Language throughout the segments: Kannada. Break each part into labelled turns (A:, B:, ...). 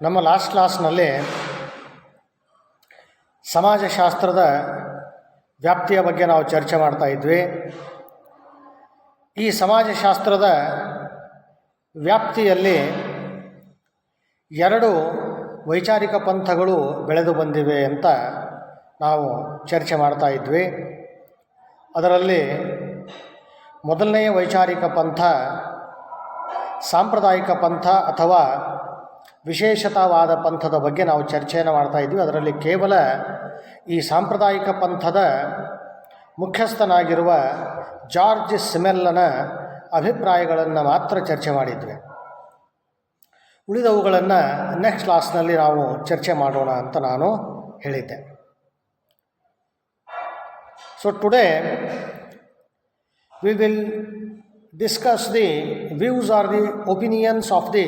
A: ನಮ್ಮ ಲಾಸ್ಟ್ ಕ್ಲಾಸ್ನಲ್ಲಿ ಸಮಾಜಶಾಸ್ತ್ರದ ವ್ಯಾಪ್ತಿಯ ಬಗ್ಗೆ ನಾವು ಚರ್ಚೆ ಮಾಡ್ತಾ ಇದ್ವಿ. ಈ ಸಮಾಜಶಾಸ್ತ್ರದ ವ್ಯಾಪ್ತಿಯಲ್ಲಿ ಎರಡು ವೈಚಾರಿಕ ಪಂಥಗಳು ಬೆಳೆದು ಬಂದಿವೆ ಅಂತ ನಾವು ಚರ್ಚೆ ಮಾಡ್ತಾ ಇದ್ವಿ. ಅದರಲ್ಲಿ ಮೊದಲನೆಯ ವೈಚಾರಿಕ ಪಂಥ ಸಾಂಪ್ರದಾಯಿಕ ಪಂಥ ಅಥವಾ ವಿಶೇಷತಾವಾದ ಪಂಥದ ಬಗ್ಗೆ ನಾವು ಚರ್ಚೆಯನ್ನು ಮಾಡ್ತಾ ಇದ್ವಿ. ಅದರಲ್ಲಿ ಕೇವಲ ಈ ಸಾಂಪ್ರದಾಯಿಕ ಪಂಥದ ಮುಖ್ಯಸ್ಥನಾಗಿರುವ ಜಾರ್ಜ್ ಸಿಮೆಲ್ಲನ ಅಭಿಪ್ರಾಯಗಳನ್ನು ಮಾತ್ರ ಚರ್ಚೆ ಮಾಡಿದ್ವಿ. ಉಳಿದವುಗಳನ್ನು ನೆಕ್ಸ್ಟ್ ಕ್ಲಾಸ್ನಲ್ಲಿ ನಾವು ಚರ್ಚೆ ಮಾಡೋಣ ಅಂತ ನಾನು ಹೇಳಿದ್ದೆ. So today we will discuss the views or the opinions of the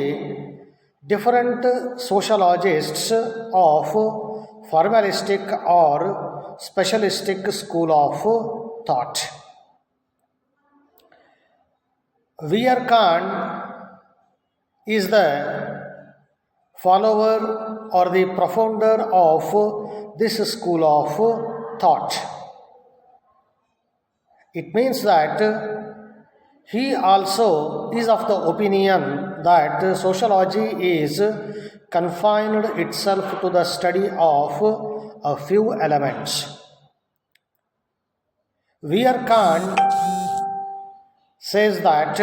A: different sociologists of formalistic or specialistic school of thought. Vierkant is the follower or the profounder of this school of thought. It means that he also is of the opinion that sociology is confined itself to the study of a few elements. Vierkant says that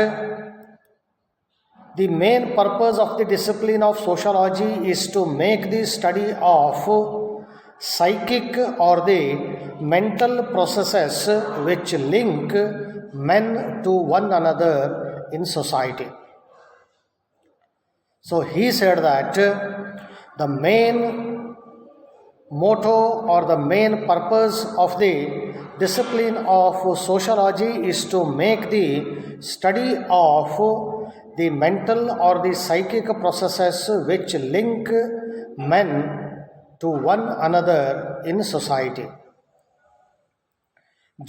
A: the main purpose of the discipline of sociology is to make the study of psychic or the mental processes which link men to one another in society. So he said that the main motto or the main purpose of the discipline of sociology is to make the study of the mental or the psychic processes which link men to one another in society.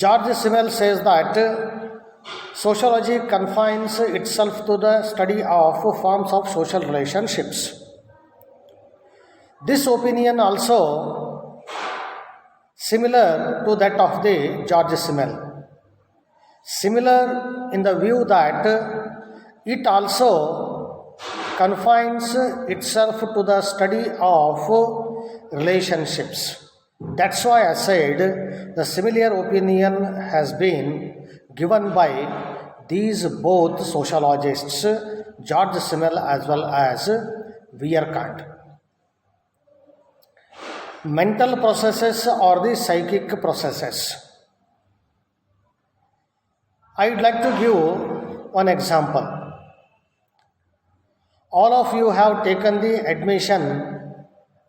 A: George Simmel says that sociology confines itself to the study of forms of social relationships. This opinion also similar to that of the George Simmel. Similar in the view that it also confines itself to the study of relationships. That's why I said the similar opinion has been given by these both sociologists, George Simmel as well as Vierkant. Mental processes or the psychic processes. I would like to give one example. All of you have taken the admission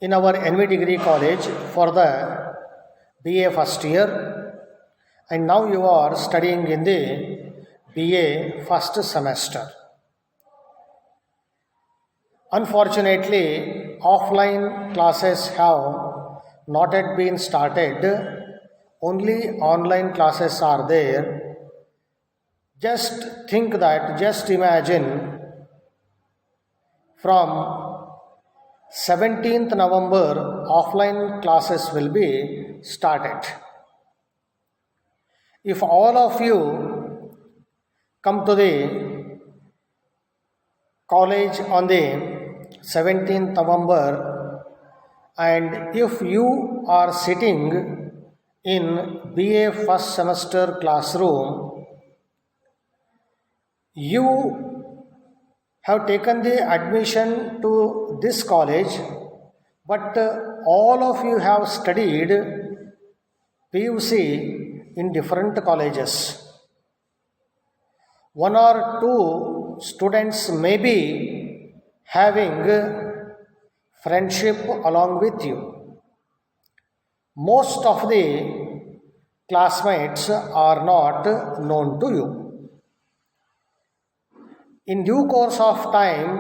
A: in our NV Degree College for the BA first year, and now you are studying in the BA first semester. Unfortunately, offline classes have not yet been started, only online classes are there. Just think that, just imagine from 17th November, offline classes will be started. If all of you come to the college on the 17th November, and if you are sitting in BA first semester classroom, you have taken the admission to this college, but all of you have studied PUC in different colleges. One or two students may be having friendship along with you. Most of the classmates are not known to you. In due course of time,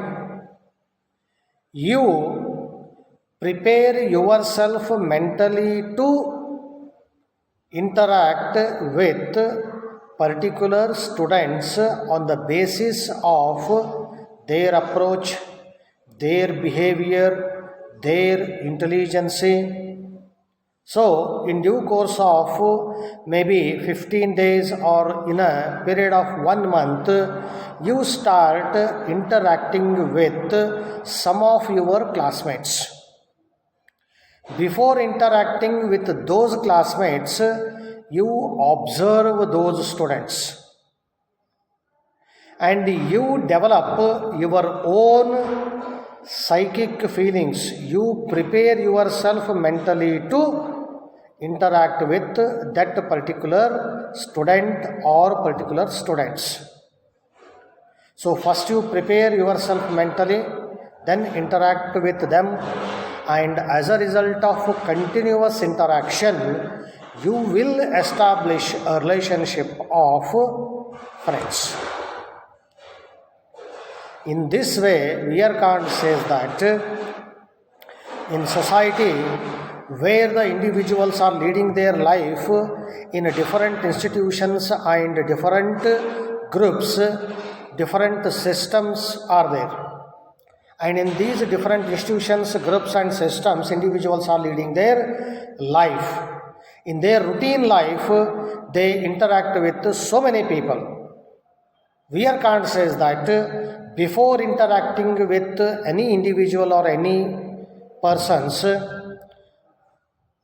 A: you prepare yourself mentally to interact with particular students on the basis of their approach, their behavior, their intelligence. So, in due course of maybe 15 days or in a period of 1 month, you start interacting with some of your classmates. Before interacting with those classmates, you observe those students and you develop your own psychic feelings. You prepare yourself mentally to interact with that particular student or particular students. So first you prepare yourself mentally, then interact with them, and as a result of continuous interaction, you will establish a relationship of friends. In this way, Vivekananda says that in society where the individuals are leading their life in different institutions and different groups, different systems are there. And in these different institutions, groups and systems, individuals are leading their life. In their routine life, they interact with so many people. Vivekananda says that before interacting with any individual or any persons,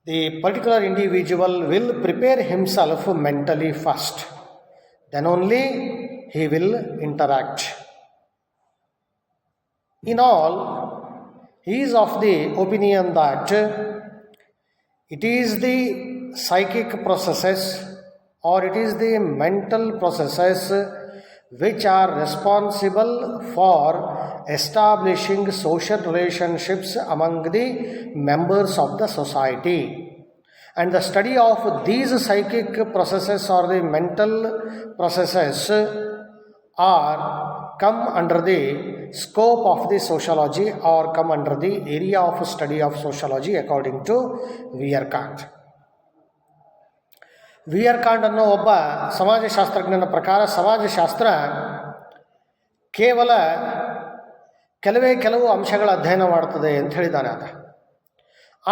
A: the particular individual will prepare himself mentally first. Then only he will interact. In all, he is of the opinion that it is the psychic processes or it is the mental processes which are responsible for establishing social relationships among the members of the society. And the study of these psychic processes or the mental processes are come under the scope of the sociology or come under the area of study of sociology according to Vivekananda. ವಿಯರ್ಕಾಂಡ್ ಅನ್ನೋ ಒಬ್ಬ ಸಮಾಜಶಾಸ್ತ್ರಜ್ಞನ ಪ್ರಕಾರ ಸಮಾಜಶಾಸ್ತ್ರ ಕೇವಲ ಕೆಲವು ಅಂಶಗಳ ಅಧ್ಯಯನ ಮಾಡ್ತದೆ ಅಂತ ಹೇಳಿದ್ದಾನೆ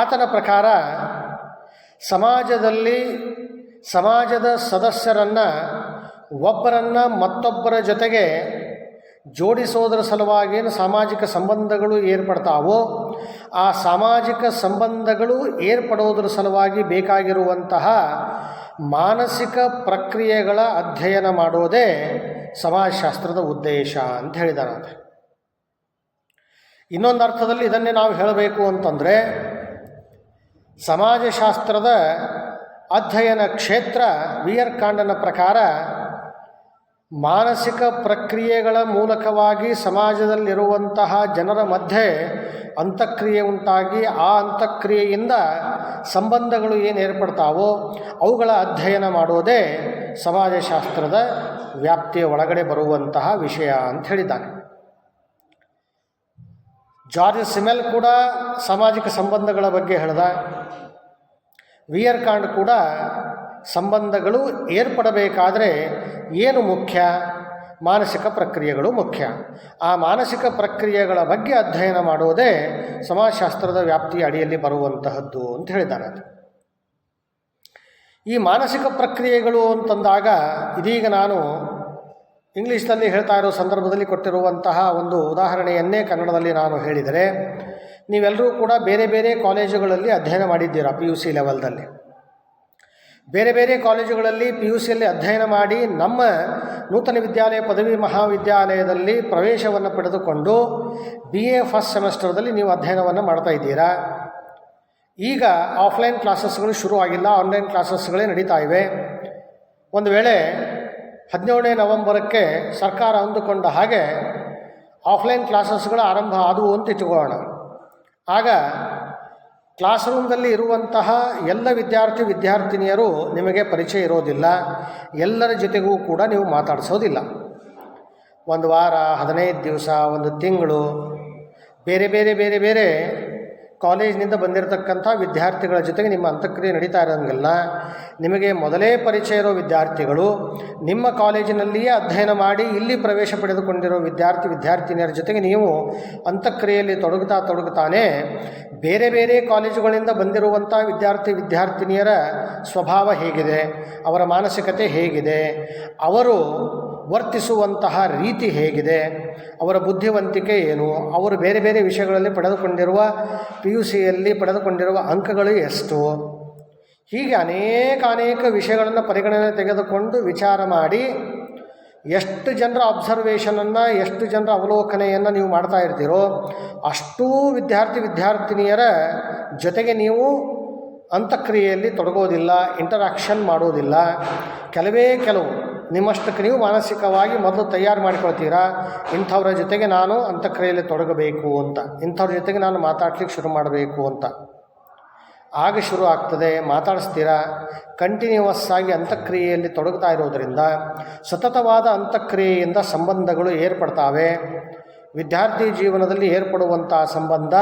A: ಆತನ ಪ್ರಕಾರ ಸಮಾಜದಲ್ಲಿ ಸಮಾಜದ ಸದಸ್ಯರನ್ನು ಒಬ್ಬರನ್ನು ಮತ್ತೊಬ್ಬರ ಜೊತೆಗೆ ಜೋಡಿಸೋದರ ಸಲುವಾಗಿ ಏನು ಸಾಮಾಜಿಕ ಸಂಬಂಧಗಳು ಏರ್ಪಡ್ತಾವೋ ಆ ಸಾಮಾಜಿಕ ಸಂಬಂಧಗಳು ಏರ್ಪಡೋದರ ಸಲುವಾಗಿ ಬೇಕಾಗಿರುವಂತಹ ಮಾನಸಿಕ ಪ್ರಕ್ರಿಯೆಗಳ ಅಧ್ಯಯನ ಮಾಡೋದೇ ಸಮಾಜಶಾಸ್ತ್ರದ ಉದ್ದೇಶ ಅಂತ ಹೇಳಿದಾನೆ. ಇನ್ನೊಂದು ಅರ್ಥದಲ್ಲಿ ಇದನ್ನೇ ನಾವು ಹೇಳಬೇಕು ಅಂತಂದರೆ ಸಮಾಜಶಾಸ್ತ್ರದ ಅಧ್ಯಯನ ಕ್ಷೇತ್ರ ವಿಯರ್ಕಾಂಡನ ಪ್ರಕಾರ ಮಾನಸಿಕ ಪ್ರಕ್ರಿಯೆಗಳ ಮೂಲಕವಾಗಿ ಸಮಾಜದಲ್ಲಿರುವಂತಹ ಜನರ ಮಧ್ಯೆ ಅಂತಃಕ್ರಿಯೆ ಉಂಟಾಗಿ ಆ ಅಂತಃಕ್ರಿಯೆಯಿಂದ ಸಂಬಂಧಗಳು ಏನು ಏರ್ಪಡ್ತಾವೋ ಅವುಗಳ ಅಧ್ಯಯನ ಮಾಡೋದೇ ಸಮಾಜಶಾಸ್ತ್ರದ ವ್ಯಾಪ್ತಿಯ ಒಳಗಡೆ ಬರುವಂತಹ ವಿಷಯ ಅಂತ ಹೇಳಿದ್ದಾನೆ. ಜಾರ್ಜ್ ಸಿಮೆಲ್ ಕೂಡ ಸಾಮಾಜಿಕ ಸಂಬಂಧಗಳ ಬಗ್ಗೆ ಹೇಳಿದ. ವಿಯರ್ಕಾಂಡ್ ಕೂಡ ಸಂಬಂಧಗಳು ಏರ್ಪಡಬೇಕಾದರೆ ಏನು ಮುಖ್ಯ? ಮಾನಸಿಕ ಪ್ರಕ್ರಿಯೆಗಳು ಮುಖ್ಯ. ಆ ಮಾನಸಿಕ ಪ್ರಕ್ರಿಯೆಗಳ ಬಗ್ಗೆ ಅಧ್ಯಯನ ಮಾಡೋದೇ ಸಮಾಜಶಾಸ್ತ್ರದ ವ್ಯಾಪ್ತಿಯ ಅಡಿಯಲ್ಲಿ ಬರುವಂತಹದ್ದು ಅಂತ ಹೇಳಿದ್ದಾನೆ. ಈ ಮಾನಸಿಕ ಪ್ರಕ್ರಿಯೆಗಳು ಅಂತಂದಾಗ ಇದೀಗ ನಾನು ಇಂಗ್ಲೀಷ್ನಲ್ಲಿ ಹೇಳ್ತಾ ಇರೋ ಸಂದರ್ಭದಲ್ಲಿ ಕೊಟ್ಟಿರುವಂತಹ ಒಂದು ಉದಾಹರಣೆಯನ್ನೇ ಕನ್ನಡದಲ್ಲಿ ನಾನು ಹೇಳಿದರೆ, ನೀವೆಲ್ಲರೂ ಕೂಡ ಬೇರೆ ಬೇರೆ ಕಾಲೇಜುಗಳಲ್ಲಿ ಅಧ್ಯಯನ ಮಾಡಿದ್ದೀರಾ. PUC ಲೆವೆಲ್ದಲ್ಲಿ ಬೇರೆ ಬೇರೆ ಕಾಲೇಜುಗಳಲ್ಲಿ PUCಯಲ್ಲಿ ಅಧ್ಯಯನ ಮಾಡಿ ನಮ್ಮ ನೂತನ ವಿದ್ಯಾಲಯ ಪದವಿ ಮಹಾವಿದ್ಯಾಲಯದಲ್ಲಿ ಪ್ರವೇಶವನ್ನು ಪಡೆದುಕೊಂಡು BA ಫಸ್ಟ್ ಸೆಮೆಸ್ಟರ್ದಲ್ಲಿ ನೀವು ಅಧ್ಯಯನವನ್ನು ಮಾಡ್ತಾ ಇದ್ದೀರಾ. ಈಗ ಆಫ್ಲೈನ್ ಕ್ಲಾಸಸ್ಗಳು ಶುರು ಆಗಿಲ್ಲ, ಆನ್ಲೈನ್ ಕ್ಲಾಸಸ್ಗಳೇ ನಡೀತಾ ಇವೆ. ಒಂದು ವೇಳೆ 17ನೇ ನವೆಂಬರಕ್ಕೆ ಸರ್ಕಾರ ಅಂದುಕೊಂಡ ಹಾಗೆ ಆಫ್ಲೈನ್ ಕ್ಲಾಸಸ್ಗಳು ಆರಂಭ ಆದವು ಅಂತ ಇಟ್ಟುಕೊಳ್ಳೋಣ. ಆಗ ಕ್ಲಾಸ್ ರೂಮ್ದಲ್ಲಿ ಇರುವಂತಹ ಎಲ್ಲ ವಿದ್ಯಾರ್ಥಿನಿಯರು ನಿಮಗೆ ಪರಿಚಯ ಇರೋದಿಲ್ಲ, ಎಲ್ಲರ ಜೊತೆಗೂ ಕೂಡ ನೀವು ಮಾತಾಡಿಸೋದಿಲ್ಲ. ಒಂದು ವಾರ, 15 ದಿವಸ, ಒಂದು ತಿಂಗಳು ಬೇರೆ ಬೇರೆ ಬೇರೆ ಬೇರೆ ಕಾಲೇಜಿನಿಂದ ಬಂದಿರತಕ್ಕಂಥ ವಿದ್ಯಾರ್ಥಿಗಳ ಜೊತೆಗೆ ನಿಮ್ಮ ಅಂತಃಕ್ರಿಯೆ ನಡೀತಾ ಇರೋಂಗಿಲ್ಲ. ನಿಮಗೆ ಮೊದಲೇ ಪರಿಚಯ ಇರೋ ವಿದ್ಯಾರ್ಥಿಗಳು ನಿಮ್ಮ ಕಾಲೇಜಿನಲ್ಲಿಯೇ ಅಧ್ಯಯನ ಮಾಡಿ ಇಲ್ಲಿ ಪ್ರವೇಶ ಪಡೆದುಕೊಂಡಿರೋ ವಿದ್ಯಾರ್ಥಿನಿಯರ ಜೊತೆಗೆ ನೀವು ಅಂತಃಕ್ರಿಯೆಯಲ್ಲಿ ತೊಡಗುತ್ತಾನೆ ಬೇರೆ ಬೇರೆ ಕಾಲೇಜುಗಳಿಂದ ಬಂದಿರುವಂಥ ವಿದ್ಯಾರ್ಥಿನಿಯರ ಸ್ವಭಾವ ಹೇಗಿದೆ, ಅವರ ಮಾನಸಿಕತೆ ಹೇಗಿದೆ, ಅವರು ವರ್ತಿಸುವಂತಹ ರೀತಿ ಹೇಗಿದೆ, ಅವರ ಬುದ್ಧಿವಂತಿಕೆ ಏನು, ಅವರು ಬೇರೆ ಬೇರೆ ವಿಷಯಗಳಲ್ಲಿ ಪಡೆದುಕೊಂಡಿರುವ PUCಯಲ್ಲಿ ಪಡೆದುಕೊಂಡಿರುವ ಅಂಕಗಳು ಎಷ್ಟು, ಹೀಗೆ ಅನೇಕ ವಿಷಯಗಳನ್ನು ಪರಿಗಣನೆ ತೆಗೆದುಕೊಂಡು ವಿಚಾರ ಮಾಡಿ ಎಷ್ಟು ಜನರ ಅಬ್ಸರ್ವೇಷನನ್ನು, ಎಷ್ಟು ಜನರ ಅವಲೋಕನೆಯನ್ನು ನೀವು ಮಾಡ್ತಾ ಇರ್ತೀರೋ ಅಷ್ಟೂ ವಿದ್ಯಾರ್ಥಿನಿಯರ ಜೊತೆಗೆ ನೀವು ಅಂತಃಕ್ರಿಯೆಯಲ್ಲಿ ತೊಡಗೋದಿಲ್ಲ, ಇಂಟರಾಕ್ಷನ್ ಮಾಡೋದಿಲ್ಲ. ಕೆಲವು ನಿಮ್ಮಷ್ಟಕ್ಕೆ ನೀವು ಮಾನಸಿಕವಾಗಿ ಮೊದಲು ತಯಾರು ಮಾಡಿಕೊಳ್ತೀರಾ, ಇಂಥವ್ರ ಜೊತೆಗೆ ನಾನು ಅಂತಃಕ್ರಿಯೆಯಲ್ಲಿ ತೊಡಗಬೇಕು ಅಂತ, ಇಂಥವ್ರ ಜೊತೆಗೆ ನಾನು ಮಾತಾಡ್ಲಿಕ್ಕೆ ಶುರು ಮಾಡಬೇಕು ಅಂತ. ಆಗ ಶುರು ಆಗ್ತದೆ, ಮಾತಾಡಿಸ್ತೀರಾ. ಕಂಟಿನ್ಯೂವಸ್ ಆಗಿ ಅಂತಃಕ್ರಿಯೆಯಲ್ಲಿ ತೊಡಗ್ತಾ ಇರೋದರಿಂದ ಸತತವಾದ ಅಂತಃಕ್ರಿಯೆಯಿಂದ ಸಂಬಂಧಗಳು ಏರ್ಪಡ್ತಾವೆ. ವಿದ್ಯಾರ್ಥಿ ಜೀವನದಲ್ಲಿ ಏರ್ಪಡುವಂಥ ಸಂಬಂಧ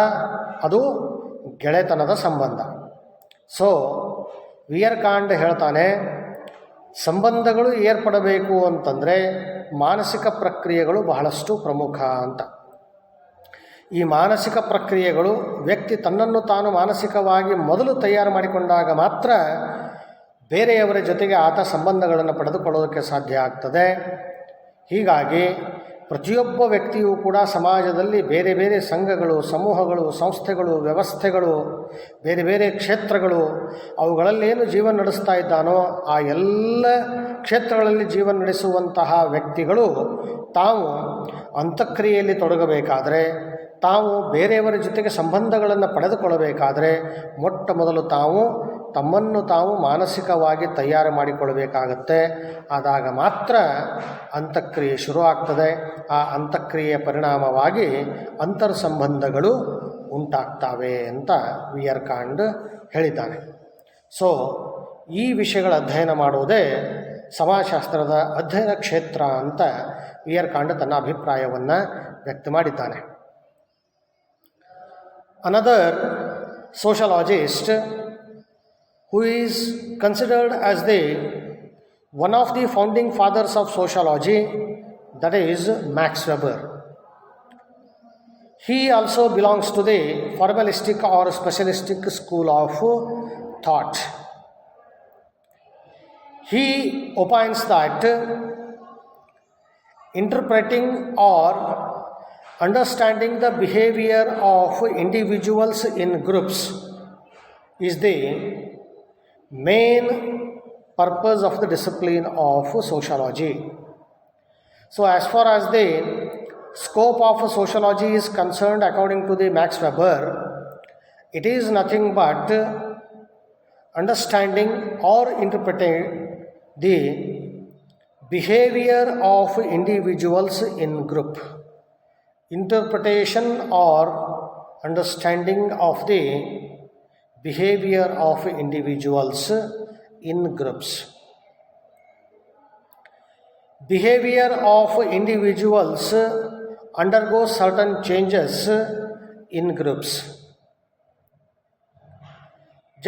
A: ಅದು ಗೆಳೆತನದ ಸಂಬಂಧ. ಸೊ ವಿಯರ್ಕಾಂಡ್ ಹೇಳ್ತಾನೆ, ಸಂಬಂಧಗಳು ಏರ್ಪಡಬೇಕು ಅಂತಂದರೆ ಮಾನಸಿಕ ಪ್ರಕ್ರಿಯೆಗಳು ಬಹಳಷ್ಟು ಪ್ರಮುಖ ಅಂತ. ಈ ಮಾನಸಿಕ ಪ್ರಕ್ರಿಯೆಗಳು ವ್ಯಕ್ತಿ ತನ್ನನ್ನು ತಾನು ಮಾನಸಿಕವಾಗಿ ಮೊದಲು ತಯಾರು ಮಾಡಿಕೊಂಡಾಗ ಮಾತ್ರ ಬೇರೆಯವರ ಜೊತೆಗೆ ಆತ ಸಂಬಂಧಗಳನ್ನು ಪಡೆದುಕೊಳ್ಳೋದಕ್ಕೆ ಸಾಧ್ಯ ಆಗ್ತದೆ. ಹೀಗಾಗಿ ಪ್ರತಿಯೊಬ್ಬ ವ್ಯಕ್ತಿಯೂ ಕೂಡ ಸಮಾಜದಲ್ಲಿ ಬೇರೆ ಬೇರೆ ಸಂಘಗಳು, ಸಮೂಹಗಳು, ಸಂಸ್ಥೆಗಳು, ವ್ಯವಸ್ಥೆಗಳು, ಬೇರೆ ಬೇರೆ ಕ್ಷೇತ್ರಗಳು, ಅವುಗಳಲ್ಲೇನು ಜೀವನ ನಡೆಸ್ತಾ ಇದ್ದಾನೋ ಆ ಎಲ್ಲ ಕ್ಷೇತ್ರಗಳಲ್ಲಿ ಜೀವನ ನಡೆಸುವಂತಹ ವ್ಯಕ್ತಿಗಳು ತಾವು ಅಂತಃಕ್ರಿಯೆಯಲ್ಲಿ ತೊಡಗಬೇಕಾದರೆ, ತಾವು ಬೇರೆಯವರ ಜೊತೆಗೆ ಸಂಬಂಧಗಳನ್ನು ಪಡೆದುಕೊಳ್ಳಬೇಕಾದರೆ ಮೊಟ್ಟ ಮೊದಲು ತಾವು ತಮ್ಮನ್ನು ತಾವು ಮಾನಸಿಕವಾಗಿ ತಯಾರು ಮಾಡಿಕೊಳ್ಳಬೇಕಾಗತ್ತೆ. ಆದಾಗ ಮಾತ್ರ ಅಂತಃಕ್ರಿಯೆ ಶುರು ಆಗ್ತದೆ. ಆ ಅಂತಃಕ್ರಿಯೆಯ ಪರಿಣಾಮವಾಗಿ ಅಂತರ್ಸಂಬಂಧಗಳು ಉಂಟಾಗ್ತವೆ ಅಂತ ವಿಯರ್ಕಾಂಡ್ ಹೇಳಿದ್ದಾನೆ. ಸೊ ಈ ವಿಷಯಗಳ ಅಧ್ಯಯನ ಮಾಡುವುದೇ ಸಮಾಜಶಾಸ್ತ್ರದ ಅಧ್ಯಯನ ಕ್ಷೇತ್ರ ಅಂತ ವಿಯರ್ಕಾಂಡ್ ತನ್ನ ಅಭಿಪ್ರಾಯವನ್ನು ವ್ಯಕ್ತ ಮಾಡಿದ್ದಾನೆ. Another sociologist who is considered as one of the founding fathers of sociology, that is Max Weber. He also belongs to the formalistic or specialistic school of thought. He opines that interpreting or understanding the behavior of individuals in groups is the main purpose of the discipline of sociology. So as far as the scope of sociology is concerned, according to the Max Weber, it is nothing but understanding or interpreting the behavior of individuals in group. Interpretation or understanding of the behavior of individuals in groups. Behavior of individuals undergoes certain changes in groups.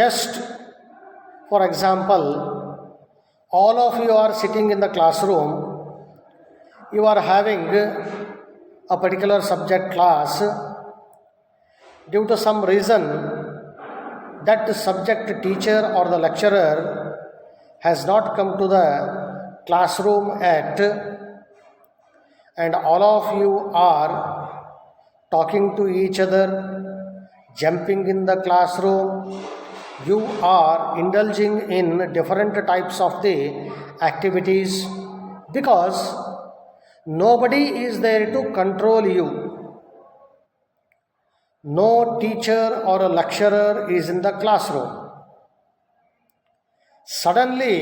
A: Just for example, all of you are sitting in the classroom, you are having a particular subject class. Due to some reason, that subject teacher or the lecturer has not come to the classroom yet, and all of you are talking to each other, jumping in the classroom. You are indulging in different types of the activities because nobody is there to control you. No teacher or a lecturer is in the classroom. Suddenly,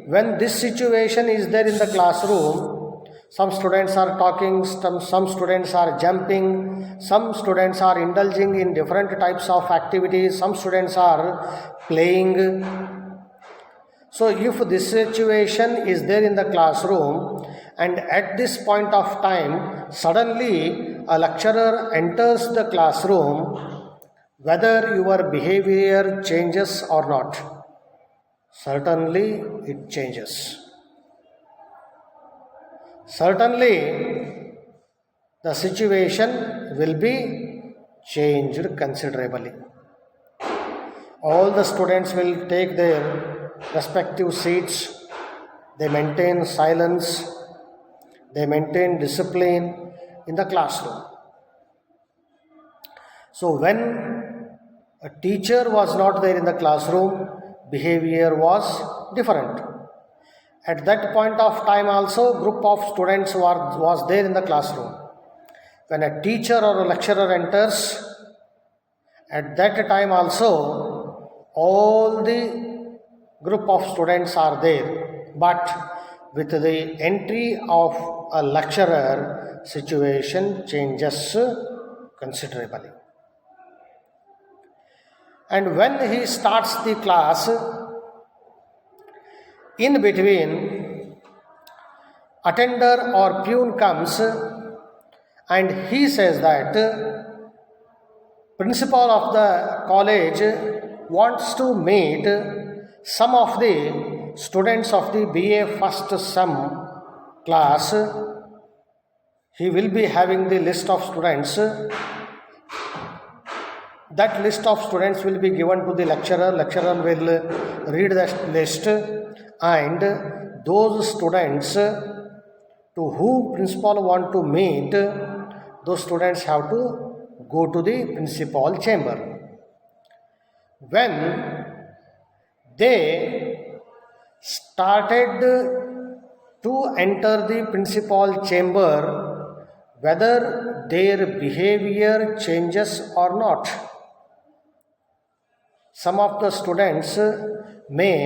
A: when this situation is there in the classroom, some students are talking, some students are jumping, some students are indulging in different types of activities, some students are playing. So if this situation is there in the classroom, and at this point of time suddenly a lecturer enters the classroom, whether your behavior changes or not. Certainly it changes. Certainly the situation will be changed considerably. All the students will take their respective seats, they maintain silence, they maintain discipline in the classroom. So when a teacher was not there in the classroom, behavior was different. At that point of time also, group of students was there in the classroom. When a teacher or a lecturer enters, at that time also, all the group of students are there. But with the entry of a lecturer, situation changes considerably. And when he starts the class, in between, attender or peon comes and he says that principal of the college wants to meet some of the students of the BA first sem class. He will be having the list of students. That list of students will be given to the lecturer. Lecturer will read the list, and those students to whom principal want to meet, those students have to go to the principal chamber. When they started to enter the principal chamber, whether their behavior changes or not. Some of the students may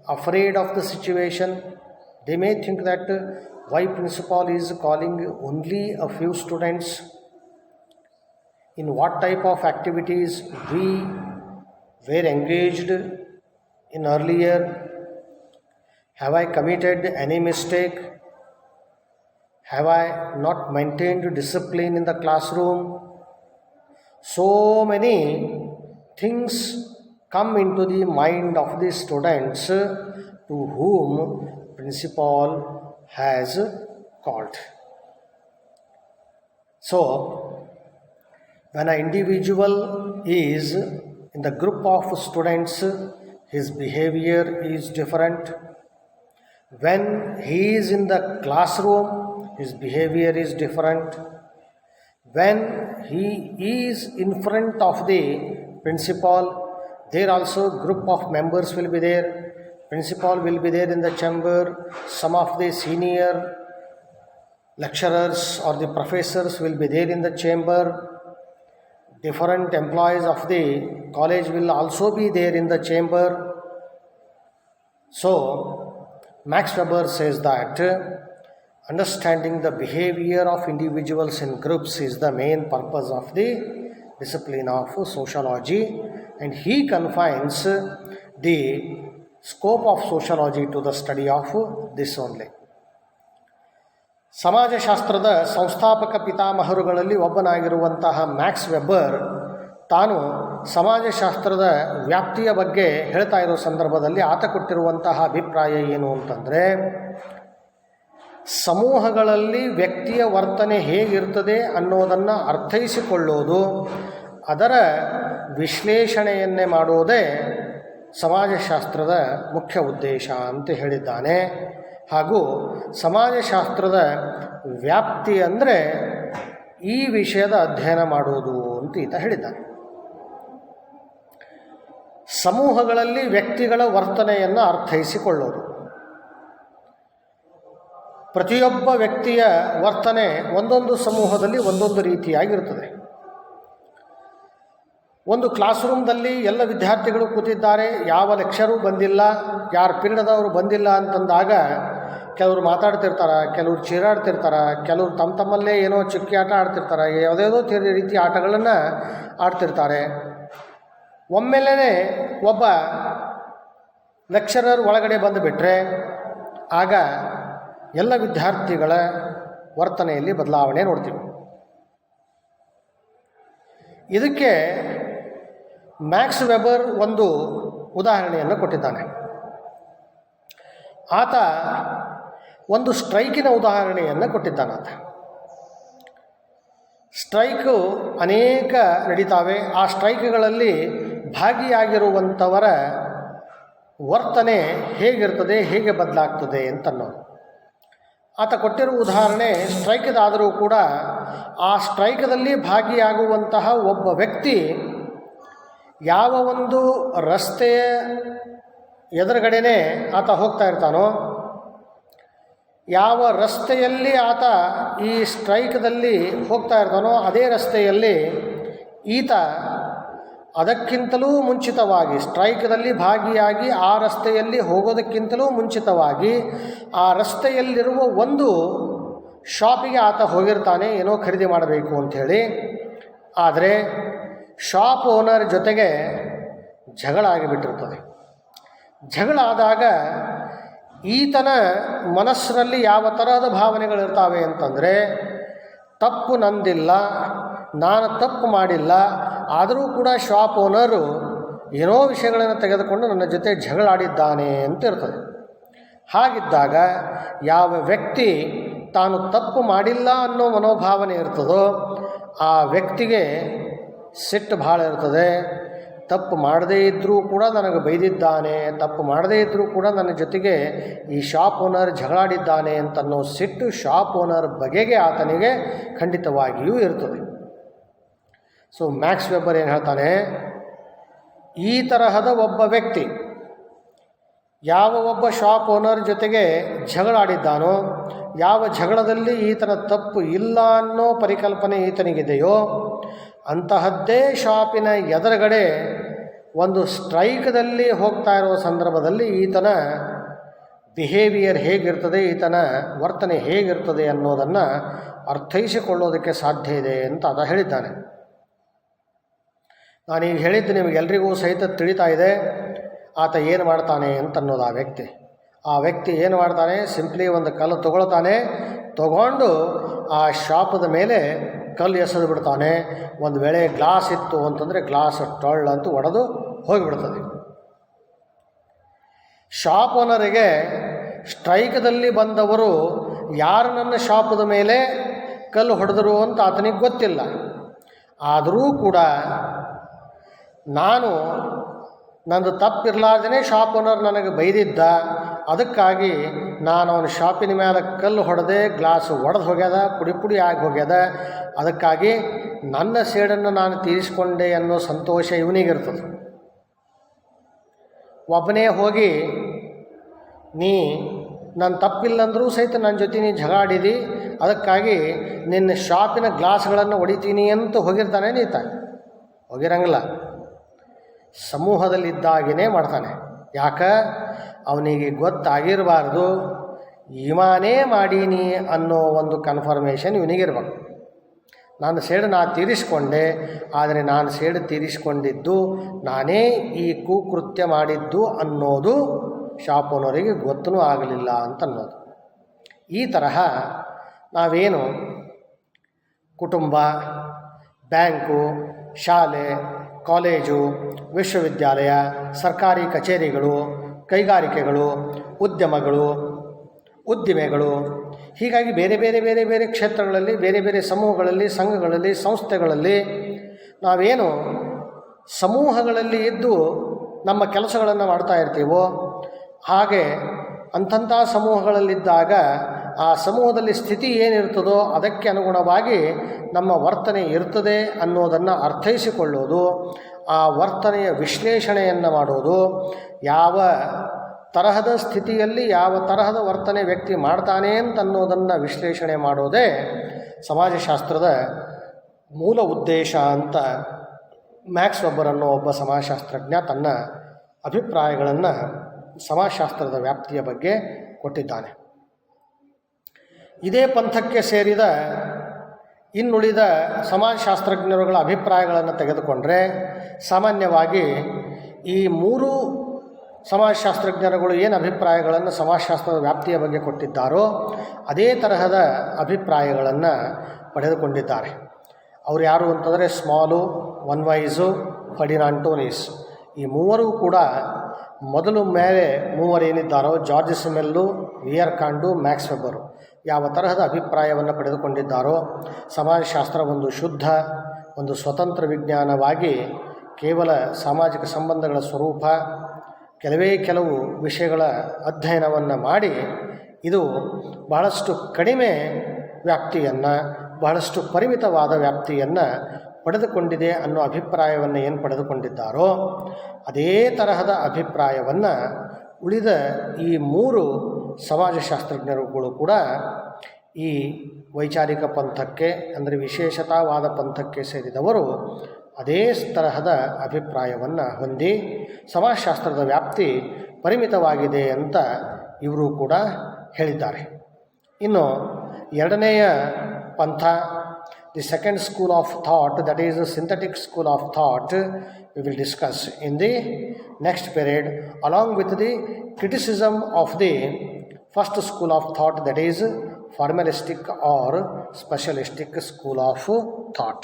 A: afraid of the situation. They may think that why principal is calling only a few students, in what type of activities we were engaged in earlier. Have I committed any mistake? Have I not maintained discipline in the classroom? So many things come into the mind of the students to whom principal has called. So, when an individual is in the group of students, his behavior is different. When he is in the classroom, his behavior is different. When he is in front of the principal, there also group of members will be there. Principal will be there in the chamber. Some of the senior lecturers or the professors will be there in the chamber. Different employees of the college will also be there in the chamber. So, Max Weber says that understanding the behavior of individuals in groups is the main purpose of the discipline of sociology, and he confines the scope of sociology to the study of this only. ಸಮಾಜಶಾಸ್ತ್ರದ ಸಂಸ್ಥಾಪಕ ಪಿತಾಮಹರುಗಳಲ್ಲಿ ಒಬ್ಬನಾಗಿರುವಂತಹ ಮ್ಯಾಕ್ಸ್ ವೆಬ್ಬರ್ ತಾನು ಸಮಾಜಶಾಸ್ತ್ರದ ವ್ಯಾಪ್ತಿಯ ಬಗ್ಗೆ ಹೇಳ್ತಾ ಇರೋ ಸಂದರ್ಭದಲ್ಲಿ ಆತ ಕೊಟ್ಟಿರುವಂತಹ ಅಭಿಪ್ರಾಯ ಏನು ಅಂತಂದರೆ, ಸಮೂಹಗಳಲ್ಲಿ ವ್ಯಕ್ತಿಯ ವರ್ತನೆ ಹೇಗಿರ್ತದೆ ಅನ್ನೋದನ್ನು ಅರ್ಥೈಸಿಕೊಳ್ಳೋದು, ಅದರ ವಿಶ್ಲೇಷಣೆಯನ್ನೇ ಮಾಡೋದೇ ಸಮಾಜಶಾಸ್ತ್ರದ ಮುಖ್ಯ ಉದ್ದೇಶ ಅಂತ ಹೇಳಿದ್ದಾನೆ. ಹಾಗೂ ಸಮಾಜಶಾಸ್ತ್ರದ ವ್ಯಾಪ್ತಿ ಅಂದರೆ ಈ ವಿಷಯದ ಅಧ್ಯಯನ ಮಾಡುವುದು ಅಂತ ಈತ ಹೇಳಿದ್ದಾನೆ. ಸಮೂಹಗಳಲ್ಲಿ ವ್ಯಕ್ತಿಗಳ ವರ್ತನೆಯನ್ನು ಅರ್ಥೈಸಿಕೊಳ್ಳೋದು. ಪ್ರತಿಯೊಬ್ಬ ವ್ಯಕ್ತಿಯ ವರ್ತನೆ ಒಂದೊಂದು ಸಮೂಹದಲ್ಲಿ ಒಂದೊಂದು ರೀತಿಯಾಗಿರ್ತದೆ. ಒಂದು ಕ್ಲಾಸ್ ರೂಮ್ದಲ್ಲಿ ಎಲ್ಲ ವಿದ್ಯಾರ್ಥಿಗಳು ಕೂತಿದ್ದಾರೆ, ಯಾವ ಲೆಕ್ಚರೂ ಬಂದಿಲ್ಲ, ಯಾರ ಪೀರಿಯಡ್ದವರು ಬಂದಿಲ್ಲ ಅಂತಂದಾಗ ಕೆಲವರು ಮಾತಾಡ್ತಿರ್ತಾರೆ, ಕೆಲವರು ಚೀರಾಡ್ತಿರ್ತಾರೆ, ಕೆಲವರು ತಮ್ಮಲ್ಲೇ ಏನೋ ಚುಕ್ಕಿ ಆಟ ಆಡ್ತಿರ್ತಾರೆ, ಯಾವುದೇದೋ ರೀತಿ ಆಟಗಳನ್ನು ಆಡ್ತಿರ್ತಾರೆ. ಒಮ್ಮೆಲೇ ಒಬ್ಬ ಲೆಕ್ಚರರ್ ಒಳಗಡೆ ಬಂದುಬಿಟ್ರೆ ಆಗ ಎಲ್ಲ ವಿದ್ಯಾರ್ಥಿಗಳ ವರ್ತನೆಯಲ್ಲಿ ಬದಲಾವಣೆ ನೋಡ್ತೀವಿ. ಇದಕ್ಕೆ ಮ್ಯಾಕ್ಸ್ ವೆಬರ್ ಒಂದು ಉದಾಹರಣೆಯನ್ನು ಕೊಟ್ಟಿದ್ದಾನೆ. ಆತ ಒಂದು ಸ್ಟ್ರೈಕಿನ ಉದಾಹರಣೆಯನ್ನು ಕೊಟ್ಟಿದ್ದಾನೆ. ಸ್ಟ್ರೈಕು ಅನೇಕ ನಡೀತಾವೆ. ಆ ಸ್ಟ್ರೈಕ್ಗಳಲ್ಲಿ ಭಾಗಿಯಾಗಿರುವಂಥವರ ವರ್ತನೆ ಹೇಗಿರ್ತದೆ, ಹೇಗೆ ಬದಲಾಗ್ತದೆ ಅಂತನ್ನೋದು. ಆತ ಕೊಟ್ಟಿರುವ ಉದಾಹರಣೆ ಸ್ಟ್ರೈಕ್ದಾದರೂ ಕೂಡ ಆ ಸ್ಟ್ರೈಕ್ದಲ್ಲಿ ಭಾಗಿಯಾಗುವಂತಹ ಒಬ್ಬ ವ್ಯಕ್ತಿ ಯಾವ ಒಂದು ರಸ್ತೆಯ ಎದುರುಗಡೆನೇ ಆತ ಹೋಗ್ತಾ ಇರ್ತಾನೋ, ಯಾವ ರಸ್ತೆಯಲ್ಲಿ ಆತ ಈ ಸ್ಟ್ರೈಕ್ದಲ್ಲಿ ಹೋಗ್ತಾ ಇರ್ತಾನೋ ಅದೇ ರಸ್ತೆಯಲ್ಲಿ ಈತ ಅದಕ್ಕಿಂತಲೂ ಮುಂಚಿತವಾಗಿ ಸ್ಟ್ರೈಕ್ದಲ್ಲಿ ಭಾಗಿಯಾಗಿ ಆ ರಸ್ತೆಯಲ್ಲಿ ಹೋಗೋದಕ್ಕಿಂತಲೂ ಮುಂಚಿತವಾಗಿ ಆ ರಸ್ತೆಯಲ್ಲಿರುವ ಒಂದು ಶಾಪಿಗೆ ಆತ ಹೋಗಿರ್ತಾನೆ ಏನೋ ಖರೀದಿ ಮಾಡಬೇಕು ಅಂಥೇಳಿ. ಆದರೆ ಶಾಪ್ ಓನರ್ ಜೊತೆಗೆ ಜಗಳ ಆಗಿಬಿಟ್ಟಿರ್ತದೆ. ಜಗಳ ಆದಾಗ ಈತನ ಮನಸ್ಸಿನಲ್ಲಿ ಯಾವ ತರಹದ ಭಾವನೆಗಳಿರ್ತಾವೆ ಅಂತಂದರೆ, ತಪ್ಪು ನಂದಿಲ್ಲ, ನಾನು ತಪ್ಪು ಮಾಡಿಲ್ಲ, ಆದರೂ ಕೂಡ ಶಾಪ್ ಓನರು ಏನೋ ವಿಷಯಗಳನ್ನು ತೆಗೆದುಕೊಂಡು ನನ್ನ ಜೊತೆ ಜಗಳಾಡಿದ್ದಾನೆ ಅಂತ ಇರ್ತದೆ. ಹಾಗಿದ್ದಾಗ ಯಾವ ವ್ಯಕ್ತಿ ತಾನು ತಪ್ಪು ಮಾಡಿಲ್ಲ ಅನ್ನೋ ಮನೋಭಾವನೆ ಇರ್ತದೋ ಆ ವ್ಯಕ್ತಿಗೆ ಸಿಟ್ಟು ಭಾಳ ಇರ್ತದೆ. ತಪ್ಪು ಮಾಡದೇ ಇದ್ದರೂ ಕೂಡ ನನಗೆ ಬೈದಿದ್ದಾನೆ, ತಪ್ಪು ಮಾಡದೇ ಇದ್ದರೂ ಕೂಡ ನನ್ನ ಜೊತೆಗೆ ಈ ಶಾಪ್ ಓನರ್ ಜಗಳಾಡಿದ್ದಾನೆ ಅಂತನ್ನೋ ಸಿಟ್ಟು ಶಾಪ್ ಓನರ್ ಬಗೆಗೆ ಆತನಿಗೆ ಖಂಡಿತವಾಗಿಯೂ ಇರ್ತದೆ. ಸೊ ಮ್ಯಾಕ್ಸ್ ವೆಬರ್ ಏನು ಹೇಳ್ತಾನೆ, ಈ ತರಹದ ಒಬ್ಬ ವ್ಯಕ್ತಿ ಯಾವ ಒಬ್ಬ ಶಾಪ್ ಓನರ್ ಜೊತೆಗೆ ಜಗಳಾಡಿದ್ದಾನೋ, ಯಾವ ಜಗಳದಲ್ಲಿ ಈತನ ತಪ್ಪು ಇಲ್ಲ ಅನ್ನೋ ಪರಿಕಲ್ಪನೆ ಈತನಿಗಿದೆಯೋ ಅಂತಹದ್ದೇ ಶಾಪಿನ ಎದುರುಗಡೆ ಒಂದು ಸ್ಟ್ರೈಕ್ದಲ್ಲಿ ಹೋಗ್ತಾ ಇರುವ ಸಂದರ್ಭದಲ್ಲಿ ಈತನ ಬಿಹೇವಿಯರ್ ಹೇಗಿರ್ತದೆ, ಈತನ ವರ್ತನೆ ಹೇಗಿರ್ತದೆ ಅನ್ನೋದನ್ನು ಅರ್ಥೈಸಿಕೊಳ್ಳೋದಕ್ಕೆ ಸಾಧ್ಯ ಇದೆ ಅಂತ ಆತ ಹೇಳಿದ್ದಾನೆ. ನಾನೀಗ ಹೇಳಿದ್ದು ನಿಮಗೆಲ್ರಿಗೂ ಸಹಿತ ತಿಳಿತಾ ಇದೆ ಆತ ಏನು ಮಾಡ್ತಾನೆ ಅಂತನ್ನೋದು. ಆ ವ್ಯಕ್ತಿ ಏನು ಮಾಡ್ತಾನೆ, ಸಿಂಪ್ಲಿ ಒಂದು ಕಲ್ಲು ತೊಗೊಳ್ತಾನೆ, ತಗೊಂಡು ಆ ಶಾಪದ ಮೇಲೆ ಕಲ್ಲು ಎಸೆದು ಬಿಡ್ತಾನೆ. ಒಂದು ವೇಳೆ ಗ್ಲಾಸ್ ಇತ್ತು ಅಂತಂದರೆ ಗ್ಲಾಸ್ ಟೊಳ್ಳು ಅಂತೂ ಒಡೆದು ಹೋಗಿಬಿಡ್ತದೆ. ಶಾಪ್ ಓನರಿಗೆ ಸ್ಟ್ರೈಕ್ದಲ್ಲಿ ಬಂದವರು ಯಾರು ನನ್ನ ಶಾಪದ ಮೇಲೆ ಕಲ್ಲು ಹೊಡೆದರು ಅಂತ ಆತನಿಗೆ ಗೊತ್ತಿಲ್ಲ. ಆದರೂ ಕೂಡ ನಂದು ತಪ್ಪಿರಲಾರ್ದೇ ಶಾಪ್ ಓನರ್ ನನಗೆ ಬೈದಿದ್ದ, ಅದಕ್ಕಾಗಿ ನಾನು ಅವನ ಶಾಪಿನ ಮೇಲೆ ಕಲ್ಲು ಹೊಡೆದೆ, ಗ್ಲಾಸ್ ಒಡೆದು ಹೋಗ್ಯದ, ಪುಡಿ ಪುಡಿ ಆಗಿ ಹೋಗ್ಯದ, ಅದಕ್ಕಾಗಿ ನನ್ನ ಸೇಡನ್ನು ನಾನು ತೀರಿಸಿಕೊಂಡೆ ಅನ್ನೋ ಸಂತೋಷ ಇವನಿಗಿರ್ತದೆ. ಒಬ್ಬನೇ ಹೋಗಿ ನನ್ನ ತಪ್ಪಿಲ್ಲಂದರೂ ಸಹಿತ ನನ್ನ ಜೊತೆ ನೀ ಜಗಾಡಿದಿ, ಅದಕ್ಕಾಗಿ ನಿನ್ನ ಶಾಪಿನ ಗ್ಲಾಸ್ಗಳನ್ನು ಹೊಡಿತೀನಿ ಅಂತ ಹೋಗಿರ್ತಾನೆ. ಹೋಗಿರಂಗಿಲ್ಲ. ಸಮೂಹದಲ್ಲಿದ್ದಾಗೇ ಮಾಡ್ತಾನೆ. ಯಾಕೆ? ಅವನಿಗೆ ಗೊತ್ತಾಗಿರಬಾರ್ದು ಇವಾನೇ ಮಾಡೀನಿ ಅನ್ನೋ ಒಂದು ಕನ್ಫರ್ಮೇಷನ್ ಇವನಿಗಿರ್ಬೇಕು. ನಾನು ಸೇಡು ತೀರಿಸಿಕೊಂಡೆ, ಆದರೆ ನಾನು ಸೇಡು ತೀರಿಸಿಕೊಂಡಿದ್ದು ನಾನೇ ಈ ಕುಕೃತ್ಯ ಮಾಡಿದ್ದು ಅನ್ನೋದು ಶಾಪ್ ಓನರಿಗೆ ಗೊತ್ತೂ ಆಗಲಿಲ್ಲ ಅಂತನ್ನೋದು. ಈ ತರಹ ನಾವೇನು ಕುಟುಂಬ, ಬ್ಯಾಂಕು, ಶಾಲೆ, ಕಾಲೇಜು, ವಿಶ್ವವಿದ್ಯಾಲಯ, ಸರ್ಕಾರಿ ಕಚೇರಿಗಳು, ಕೈಗಾರಿಕೆಗಳು, ಉದ್ದಿಮೆಗಳು, ಹೀಗಾಗಿ ಬೇರೆ ಬೇರೆ ಬೇರೆ ಬೇರೆ ಕ್ಷೇತ್ರಗಳಲ್ಲಿ, ಬೇರೆ ಬೇರೆ ಸಮೂಹಗಳಲ್ಲಿ, ಸಂಘಗಳಲ್ಲಿ, ಸಂಸ್ಥೆಗಳಲ್ಲಿ ನಾವೇನು ಸಮೂಹಗಳಲ್ಲಿ ಇದ್ದು ನಮ್ಮ ಕೆಲಸಗಳನ್ನು ಮಾಡ್ತಾ ಇರ್ತೀವೋ, ಹಾಗೆ ಅಂಥ ಸಮೂಹಗಳಲ್ಲಿದ್ದಾಗ ಆ ಸಮೂಹದಲ್ಲಿ ಸ್ಥಿತಿ ಏನಿರ್ತದೋ ಅದಕ್ಕೆ ಅನುಗುಣವಾಗಿ ನಮ್ಮ ವರ್ತನೆ ಇರ್ತದೆ ಅನ್ನೋದನ್ನು ಅರ್ಥೈಸಿಕೊಳ್ಳೋದು, ಆ ವರ್ತನೆಯ ವಿಶ್ಲೇಷಣೆಯನ್ನು ಮಾಡೋದು, ಯಾವ ತರಹದ ಸ್ಥಿತಿಯಲ್ಲಿ ಯಾವ ತರಹದ ವರ್ತನೆ ವ್ಯಕ್ತಿ ಮಾಡ್ತಾನೆ ಅಂತನ್ನೋದನ್ನು ವಿಶ್ಲೇಷಣೆ ಮಾಡೋದೇ ಸಮಾಜಶಾಸ್ತ್ರದ ಮೂಲ ಉದ್ದೇಶ ಅಂತ ಮ್ಯಾಕ್ಸ್ ವೆಬರ್ ಅನ್ನೋ ಒಬ್ಬ ಸಮಾಜಶಾಸ್ತ್ರಜ್ಞ ತನ್ನ ಅಭಿಪ್ರಾಯಗಳನ್ನು ಸಮಾಜಶಾಸ್ತ್ರದ ವ್ಯಾಪ್ತಿಯ ಬಗ್ಗೆ ಕೊಟ್ಟಿದ್ದಾನೆ. ಇದೇ ಪಂಥಕ್ಕೆ ಸೇರಿದ ಇನ್ನುಳಿದ ಸಮಾಜಶಾಸ್ತ್ರಜ್ಞರುಗಳ ಅಭಿಪ್ರಾಯಗಳನ್ನು ತೆಗೆದುಕೊಂಡರೆ ಸಾಮಾನ್ಯವಾಗಿ ಈ ಮೂರು ಸಮಾಜಶಾಸ್ತ್ರಜ್ಞರುಗಳು ಏನು ಅಭಿಪ್ರಾಯಗಳನ್ನು ಸಮಾಜಶಾಸ್ತ್ರದ ವ್ಯಾಪ್ತಿಯ ಬಗ್ಗೆ ಕೊಟ್ಟಿದ್ದಾರೋ ಅದೇ ತರಹದ ಅಭಿಪ್ರಾಯಗಳನ್ನು ಪಡೆದುಕೊಂಡಿದ್ದಾರೆ. ಅವರು ಯಾರು ಅಂತಂದರೆ ಸ್ಮಾಲು, ಒನ್ ವೈಸು, ಫರ್ಡಿನಾಂಡ್ ಈ ಮೂವರೂ ಕೂಡ ಮೊದಲು ಮೇಲೆ ಮೂವರೇನಿದ್ದಾರೋ ಜಾರ್ಜ್ ಸಿಮೆಲ್ಲು, ವಿಯರ್ಕಾಂಡು, ಮ್ಯಾಕ್ಸ್ ವೆಬ್ಬರು ಯಾವ ತರಹದ ಅಭಿಪ್ರಾಯವನ್ನು ಪಡೆದುಕೊಂಡಿದ್ದಾರೋ ಸಮಾಜಶಾಸ್ತ್ರ ಒಂದು ಶುದ್ಧ, ಒಂದು ಸ್ವತಂತ್ರ ವಿಜ್ಞಾನವಾಗಿ ಕೇವಲ ಸಾಮಾಜಿಕ ಸಂಬಂಧಗಳ ಸ್ವರೂಪ, ಕೆಲವು ವಿಷಯಗಳ ಅಧ್ಯಯನವನ್ನು ಮಾಡಿ ಇದು ಬಹಳಷ್ಟು ಕಡಿಮೆ ವ್ಯಾಪ್ತಿಯನ್ನು, ಬಹಳಷ್ಟು ಪರಿಮಿತವಾದ ವ್ಯಾಪ್ತಿಯನ್ನು ಪಡೆದುಕೊಂಡಿದೆ ಅನ್ನೋ ಅಭಿಪ್ರಾಯವನ್ನು ಏನು ಪಡೆದುಕೊಂಡಿದ್ದಾರೋ ಅದೇ ತರಹದ ಅಭಿಪ್ರಾಯವನ್ನು ಉಳಿದ ಈ ಮೂರು ಸಮಾಜಶಾಸ್ತ್ರಜ್ಞರುಗಳು ಕೂಡ ಈ ವೈಚಾರಿಕ ಪಂಥಕ್ಕೆ ಅಂದರೆ ವಿಶೇಷತಾವಾದ ಪಂಥಕ್ಕೆ ಸೇರಿದವರು ಅದೇ ತರಹದ ಅಭಿಪ್ರಾಯವನ್ನು ಹೊಂದಿ ಸಮಾಜಶಾಸ್ತ್ರದ ವ್ಯಾಪ್ತಿ ಪರಿಮಿತವಾಗಿದೆ ಅಂತ ಇವರು ಕೂಡ ಹೇಳಿದ್ದಾರೆ. ಇನ್ನು ಎರಡನೆಯ ಪಂಥ, the second school of thought, that is synthetic school of thought, we will discuss in the next period along with the criticism of the first school of thought, that is formalistic or specialistic school of thought.